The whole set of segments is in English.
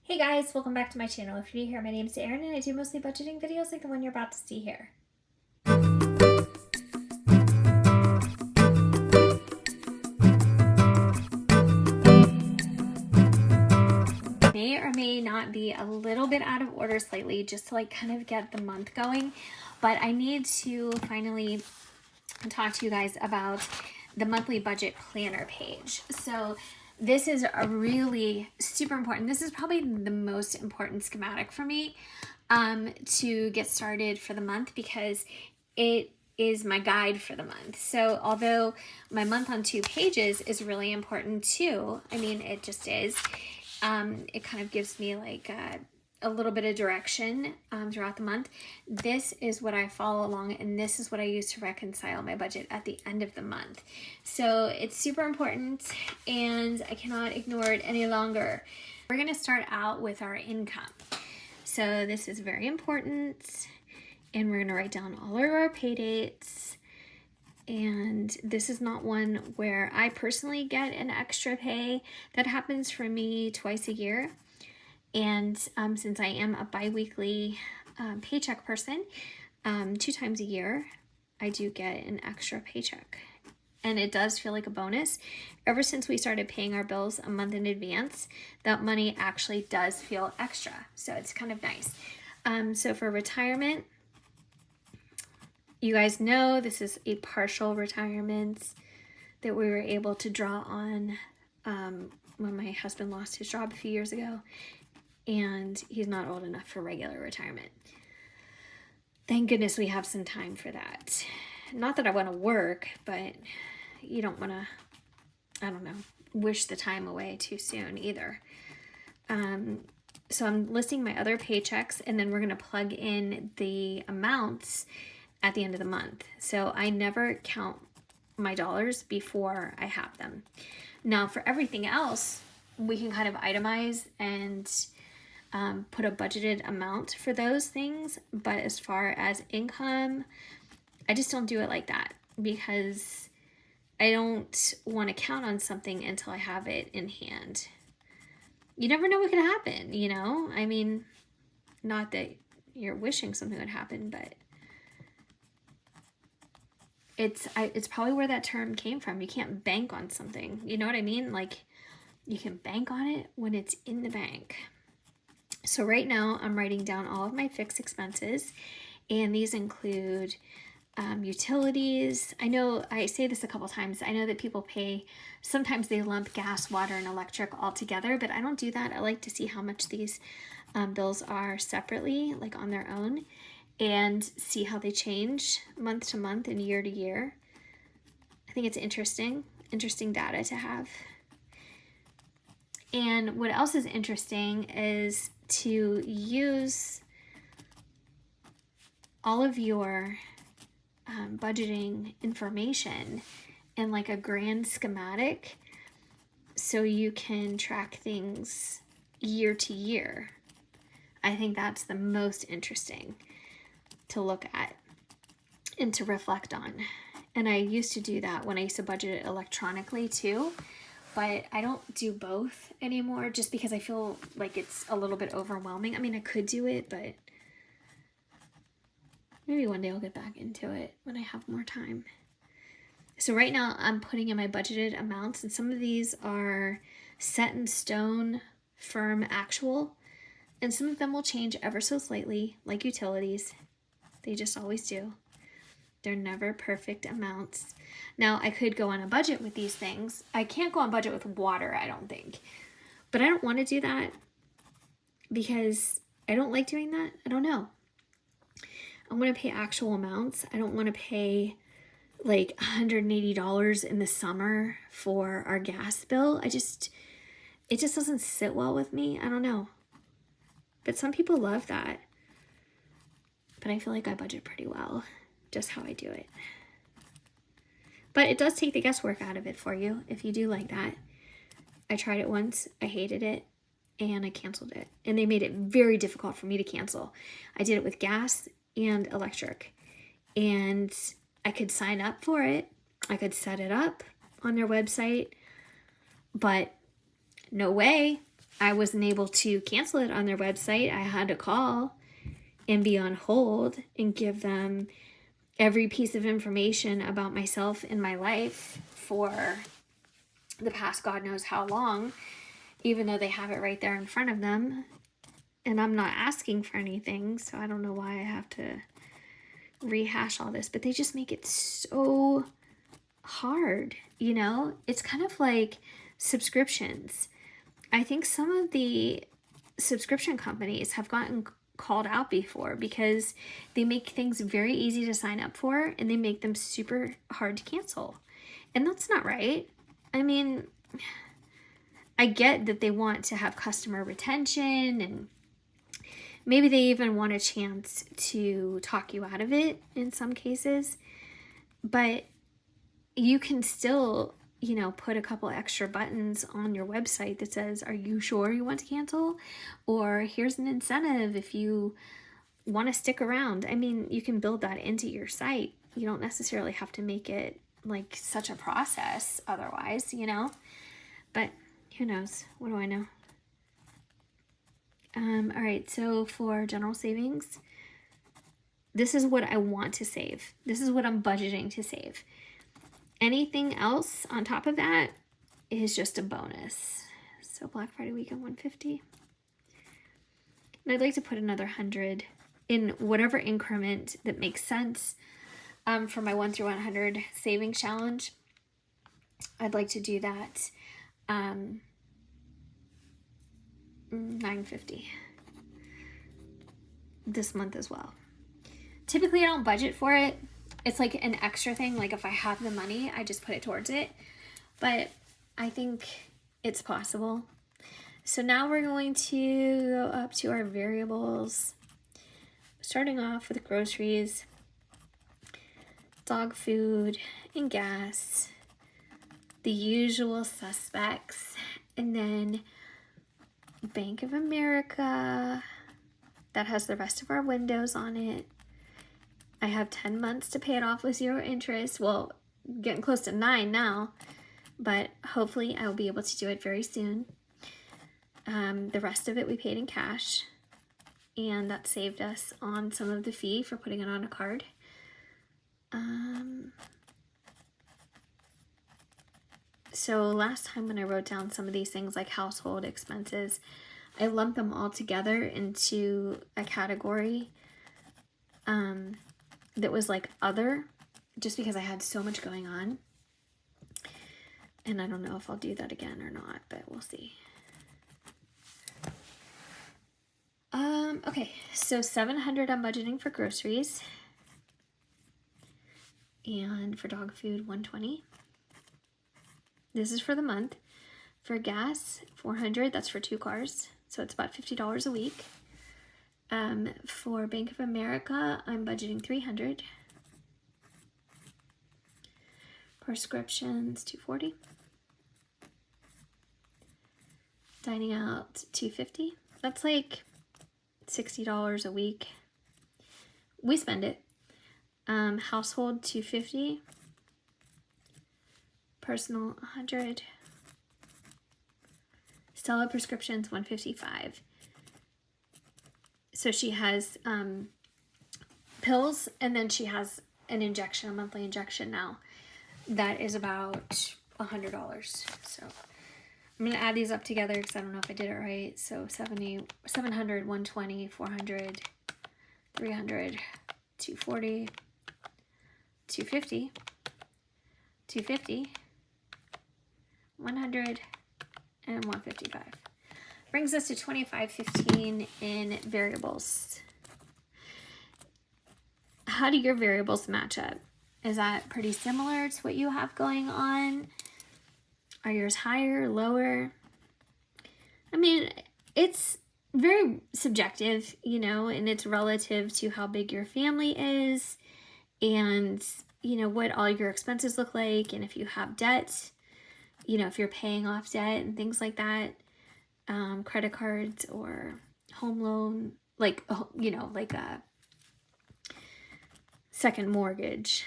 Hey guys, welcome back to my channel. If you're new here, my name is Erin and I do mostly budgeting videos like the one you're about to see here. May or may not be a little bit out of order slightly just to kind of get the month going, but I need to finally talk to you guys about the monthly budget planner page. So this is a really super important, this is probably the most important schematic for me to get started for the month because it is my guide for the month. So although my month on 2 pages is really important too, I mean, it just is, it kind of gives me a little bit of direction throughout the month. This is what I follow along, and this is what I use to reconcile my budget at the end of the month. So it's super important, and I cannot ignore it any longer. We're going to start out with our income. So this is very important, and we're going to write down all of our pay dates. And this is not one where I personally get an extra pay. That happens for me twice a year. And since I am a bi-weekly paycheck person, 2 times a year, I do get an extra paycheck. And it does feel like a bonus. Ever since we started paying our bills a month in advance, that money actually does feel extra. So it's kind of nice. So for retirement, you guys know this is a partial retirement that we were able to draw on when my husband lost his job a few years ago. And he's not old enough for regular retirement. Thank goodness we have some time for that. Not that I want to work, but you don't want to, I don't know, wish the time away too soon either. So I'm listing my other paychecks, and then we're going to plug in the amounts at the end of the month. So I never count my dollars before I have them. Now for everything else, we can kind of itemize and put a budgeted amount for those things. But as far as income, I just don't do it like that because I don't want to count on something until I have it in hand. You never know what could happen, you know? I mean, not that you're wishing something would happen, but it's probably where that term came from. You can't bank on something. You know what I mean? Like, you can bank on it when it's in the bank. So right now I'm writing down all of my fixed expenses, and these include utilities. I know I say this a couple times. I know that people pay, sometimes they lump gas, water, and electric all together, but I don't do that. I like to see how much these bills are separately, like on their own, and see how they change month to month and year to year. I think it's interesting data to have. And what else is interesting is to use all of your budgeting information in like a grand schematic so you can track things year to year. I think that's the most interesting to look at and to reflect on. And I used to do that when I used to budget it electronically too. But I don't do both anymore just because I feel like it's a little bit overwhelming. I mean, I could do it, but maybe one day I'll get back into it when I have more time. So right now I'm putting in my budgeted amounts, and some of these are set in stone, firm, actual, and some of them will change ever so slightly, like utilities. They just always do. They're never perfect amounts. Now, I could go on a budget with these things. I can't go on budget with water, I don't think. But I don't want to do that because I don't like doing that. I don't know. I want to pay actual amounts. I don't want to pay like $180 in the summer for our gas bill. it just doesn't sit well with me. I don't know. But some people love that. But I feel like I budget pretty well, just how I do it. But it does take the guesswork out of it for you if you do like that. I tried it once, I hated it, and I canceled it. And they made it very difficult for me to cancel. I did it with gas and electric. And I could sign up for it. I could set it up on their website. But no way. I wasn't able to cancel it on their website. I had to call and be on hold and give them every piece of information about myself and my life for the past God knows how long, even though they have it right there in front of them. And I'm not asking for anything, so I don't know why I have to rehash all this, but they just make it so hard, you know? It's kind of like subscriptions. I think some of the subscription companies have gotten called out before because they make things very easy to sign up for and they make them super hard to cancel. And that's not right. I mean, I get that they want to have customer retention and maybe they even want a chance to talk you out of it in some cases, but you can still, you know, put a couple extra buttons on your website that says, are you sure you want to cancel? Or here's an incentive if you want to stick around. I mean, you can build that into your site. You don't necessarily have to make it like such a process otherwise, you know, but who knows? What do I know? All right, so for general savings, this is what I want to save. This is what I'm budgeting to save. Anything else on top of that is just a bonus. So Black Friday weekend, 150. And I'd like to put another 100 in whatever increment that makes sense for my 1 through 100 savings challenge. I'd like to do that. 950 this month as well. Typically I don't budget for it. It's like an extra thing. Like if I have the money, I just put it towards it. But I think it's possible. So now we're going to go up to our variables. Starting off with groceries, dog food, and gas. The usual suspects. And then Bank of America, that has the rest of our windows on it. I have 10 months to pay it off with 0 interest. Well, getting close to 9 now, but hopefully I will be able to do it very soon. The rest of it we paid in cash, and that saved us on some of the fee for putting it on a card. So last time when I wrote down some of these things like household expenses, I lumped them all together into a category that was like other, just because I had so much going on. And I don't know if I'll do that again or not, but we'll see. Okay, so 700 I'm budgeting for groceries. And for dog food, 120. This is for the month. For gas, 400, that's for 2 cars. So it's about $50 a week. For Bank of America, I'm budgeting 300. Prescriptions, 240. Dining out, 250. That's like $60 a week. We spend it. Household, 250. Personal, 100. Stella prescriptions, 155. So she has pills, and then she has an injection, a monthly injection now. That is about $100. So I'm going to add these up together because I don't know if I did it right. So 700, 120, 400, 300, 240, 250, 250, 100, and 155. Brings us to 2515 in variables. How do your variables match up? Is that pretty similar to what you have going on? Are yours higher, lower? I mean, it's very subjective, you know, and it's relative to how big your family is and, you know, what all your expenses look like, and if you have debt, you know, if you're paying off debt and things like that, credit cards or home loan, like, you know, like a second mortgage.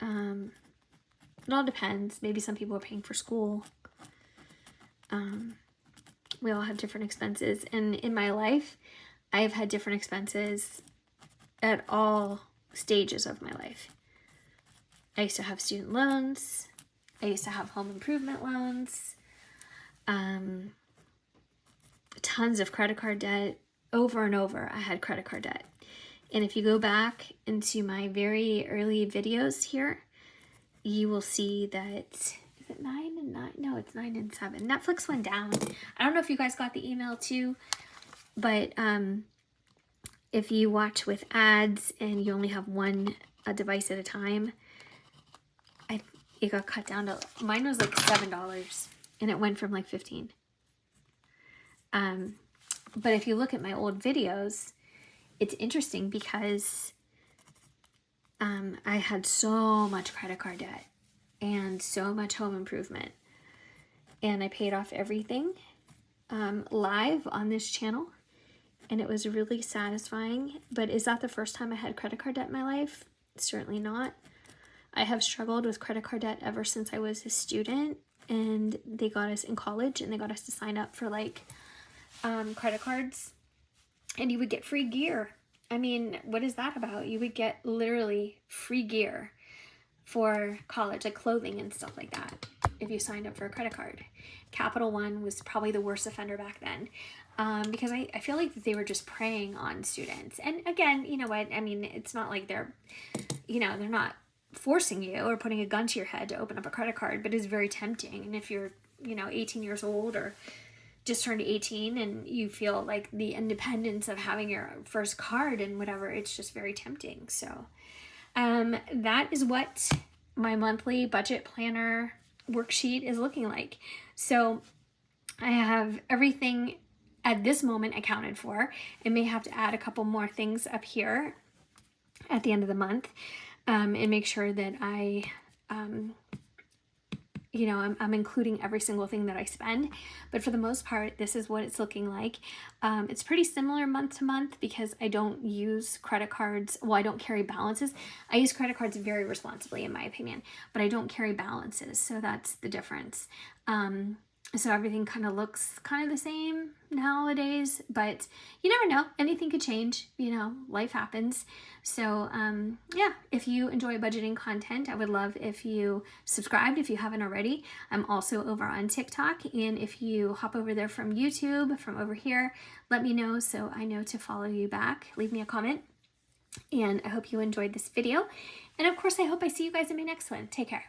It all depends. Maybe some people are paying for school. We all have different expenses. And in my life, I've had different expenses at all stages of my life. I used to have student loans. I used to have home improvement loans. Tons of credit card debt. Over and over, I had credit card debt. And if you go back into my very early videos here, you will see that, is it 9 and 9? No, it's 9 and 7. Netflix went down. I don't know if you guys got the email too, but if you watch with ads and you only have one device at a time, it got cut down to, mine was like $7 and it went from like 15. But if you look at my old videos, it's interesting because I had so much credit card debt and so much home improvement, and I paid off everything live on this channel, and it was really satisfying. But is that the first time I had credit card debt in my life? Certainly not. I have struggled with credit card debt ever since I was a student, and they got us in college and they got us to sign up for like credit cards, and you would get free gear. I mean, what is that about? You would get literally free gear for college, like clothing and stuff like that, if you signed up for a credit card. Capital One was probably the worst offender back then, because I feel like they were just preying on students. And again, you know what? I mean, it's not like they're not forcing you or putting a gun to your head to open up a credit card, but it's very tempting. And if you're, 18 years old or just turned 18 and you feel like the independence of having your first card and whatever, it's just very tempting. So that is what my monthly budget planner worksheet is looking like. So I have everything at this moment accounted for. I may have to add a couple more things up here at the end of the month, and make sure that I'm including every single thing that I spend. But for the most part, this is what it's looking like. It's pretty similar month to month because I don't use credit cards. Well, I don't carry balances. I use credit cards very responsibly, in my opinion, but I don't carry balances. So that's the difference. So everything kind of looks kind of the same nowadays, but you never know. Anything could change, life happens. So yeah, if you enjoy budgeting content, I would love if you subscribed if you haven't already. I'm also over on TikTok, and if you hop over there from YouTube, from over here, let me know so I know to follow you back. Leave me a comment, and I hope you enjoyed this video. And of course, I hope I see you guys in my next one. Take care.